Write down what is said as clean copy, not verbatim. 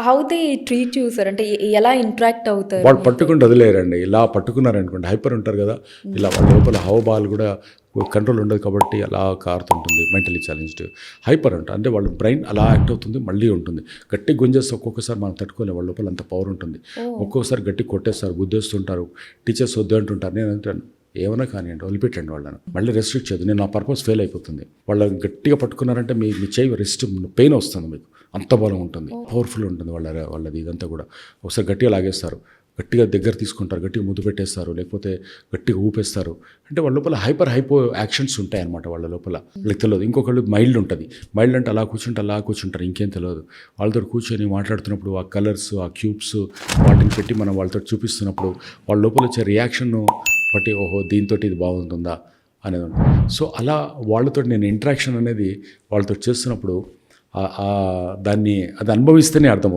How they treat you sir? అంటే ఎలా interact అవుతారు వాళ్ళు మీతో? పట్టుకుంటూ వదిలేరండి. ఇలా పట్టుకున్నారనుకోండి, హైపర్ ఉంటారు కదా, ఇలా వాళ్ళ లోపల హావభావాలు కూడా కంట్రోల్ ఉండదు కాబట్టి అలా కారుతుంటుంది. మెంటలీ ఛాలెంజ్డ్ హైపర్ అంట, అంటే వాళ్ళ బ్రెయిన్ అలా యాక్ట్ అవుతుంది, మళ్ళీ ఉంటుంది. గట్టి గుంజేస్తే ఒక్కొక్కసారి మనం తట్టుకోలేము, వాళ్ళ లోపల అంత పవర్ ఉంటుంది. ఒక్కొక్కసారి గట్టి కొట్టేస్తారు, గుద్దేస్తుంటారు, టీచర్స్ వద్దు అంటుంటారు. నేను అంటాను, ఏమైనా కానివ్వండి, వదిలిపెట్టండి వాళ్ళని, మళ్ళీ రెస్ట్రిక్ట్ చేయదు. నేను నా పర్పస్ ఫెయిల్ అయిపోతుంది. వాళ్ళని గట్టిగా పట్టుకున్నారంటే మీ చేయి రెస్ట్, పెయిన్ వస్తుంది మీకు, అంత బలం ఉంటుంది, పవర్ఫుల్ ఉంటుంది వాళ్ళది ఇదంతా కూడా. ఒకసారి గట్టిగా లాగేస్తారు, గట్టిగా దగ్గర తీసుకుంటారు, గట్టిగా ముద్దు పెట్టేస్తారు, లేకపోతే గట్టిగా ఊపేస్తారు. అంటే వాళ్ళ లోపల హైపో యాక్షన్స్ ఉంటాయన్నమాట వాళ్ళ లోపల, వాళ్ళకి తెలియదు. ఇంకొకళ్ళు మైల్డ్ ఉంటుంది. మైల్డ్ అంటే అలా కూర్చుంటారు, ఇంకేం తెలియదు. వాళ్ళతో కూర్చొని మాట్లాడుతున్నప్పుడు ఆ కలర్స్, ఆ క్యూబ్స్ వాటిని పెట్టి మనం వాళ్ళతో చూపిస్తున్నప్పుడు వాళ్ళ లోపల వచ్చే రియాక్షన్ బట్టి, ఓహో దీంతో ఇది బాగుంటుందా అనేది ఉంటుంది. సో అలా వాళ్ళతో నేను ఇంటరాక్షన్ అనేది వాళ్ళతో చేస్తున్నప్పుడు దాన్ని అది అనుభవిస్తేనే అర్థమవుతుంది.